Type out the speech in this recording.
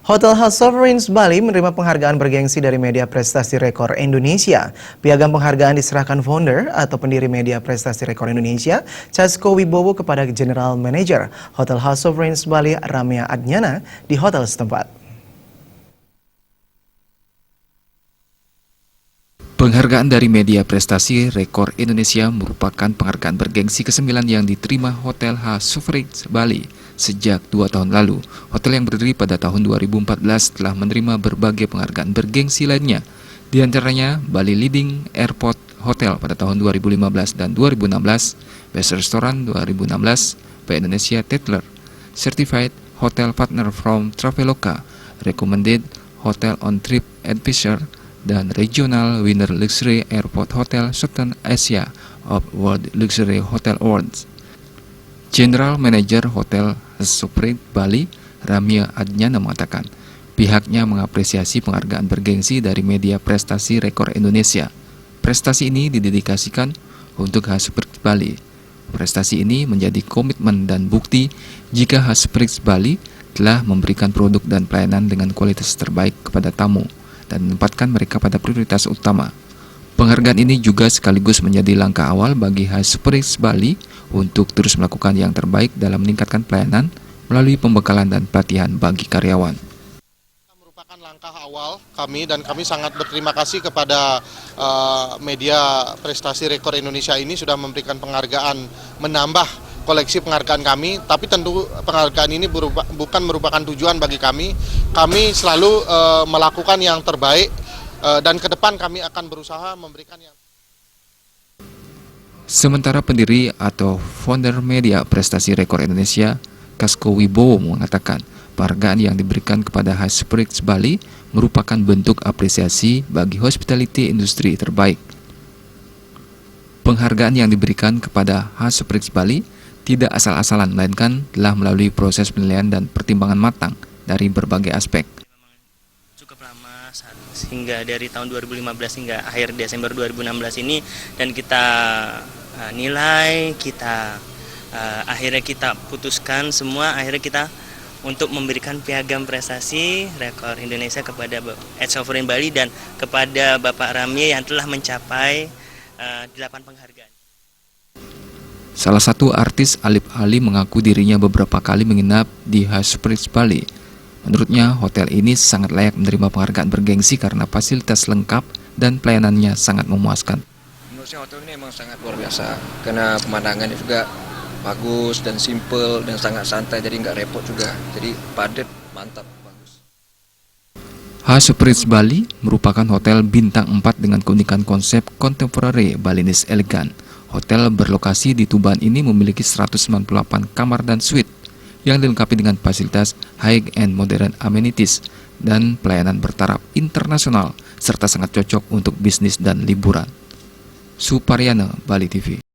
Hotel House Sovereigns Bali menerima penghargaan bergengsi dari Media Prestasi Rekor Indonesia. Piagam penghargaan diserahkan founder atau pendiri Media Prestasi Rekor Indonesia, Casko Wibowo, kepada General Manager Hotel House Sovereigns Bali, Ramya Adnyana, di hotel setempat. Penghargaan dari Media Prestasi Rekor Indonesia merupakan penghargaan bergengsi ke-9 yang diterima Hotel House Sovereigns Bali sejak 2 tahun lalu. Hotel yang berdiri pada tahun 2014 telah menerima berbagai penghargaan bergengsi lainnya, di antaranya Bali Leading Airport Hotel pada tahun 2015 dan 2016, Best Restaurant 2016, By Indonesia Tatler, Certified Hotel Partner from Traveloka, Recommended Hotel on Trip Advisor, dan Regional Winner Luxury Airport Hotel Southern Asia of World Luxury Hotel Awards. General Manager Hotel Sovereigns Bali, Ramya Adnyana, mengatakan pihaknya mengapresiasi penghargaan bergengsi dari Media Prestasi Rekor Indonesia. Prestasi ini didedikasikan untuk House Sovereigns Bali. Prestasi ini menjadi komitmen dan bukti jika House Sovereigns Bali telah memberikan produk dan pelayanan dengan kualitas terbaik kepada tamu dan menempatkan mereka pada prioritas utama. Penghargaan ini juga sekaligus menjadi langkah awal bagi House Sovereigns Bali untuk terus melakukan yang terbaik dalam meningkatkan pelayanan melalui pembekalan dan pelatihan bagi karyawan. Merupakan langkah awal kami dan kami sangat berterima kasih kepada Media Prestasi Rekor Indonesia ini sudah memberikan penghargaan, menambah koleksi penghargaan kami, tapi tentu penghargaan ini bukan merupakan tujuan bagi kami. Kami selalu melakukan yang terbaik dan ke depan kami akan berusaha memberikan yang. Sementara pendiri atau founder Media Prestasi Rekor Indonesia, Casko Wibowo, mengatakan penghargaan yang diberikan kepada House Sovereigns Bali merupakan bentuk apresiasi bagi hospitality industri terbaik. Penghargaan yang diberikan kepada House Sovereigns Bali tidak asal-asalan, melainkan telah melalui proses penilaian dan pertimbangan matang dari berbagai aspek. Cukup lama, sehingga dari tahun 2015 hingga akhir Desember 2016 ini, dan kita nilai, akhirnya kita putuskan semua, akhirnya kita untuk memberikan piagam prestasi Rekor Indonesia kepada Sovereigns Bali dan kepada Bapak Ramya yang telah mencapai 8 penghargaan. Salah satu artis Alif Ali mengaku dirinya beberapa kali menginap di House Sovereigns Bali. Menurutnya, hotel ini sangat layak menerima penghargaan bergengsi karena fasilitas lengkap dan pelayanannya sangat memuaskan. Menurut saya hotel ini memang sangat luar biasa, karena pemandangannya juga bagus dan simple dan sangat santai, jadi nggak repot juga. Jadi padat, mantap, bagus. House Sovereigns Bali merupakan hotel bintang 4 dengan keunikan konsep contemporary Balinese elegan. Hotel berlokasi di Tuban ini memiliki 198 kamar dan suite yang dilengkapi dengan fasilitas high-end modern amenities dan pelayanan bertaraf internasional serta sangat cocok untuk bisnis dan liburan. Suparyana, Bali TV.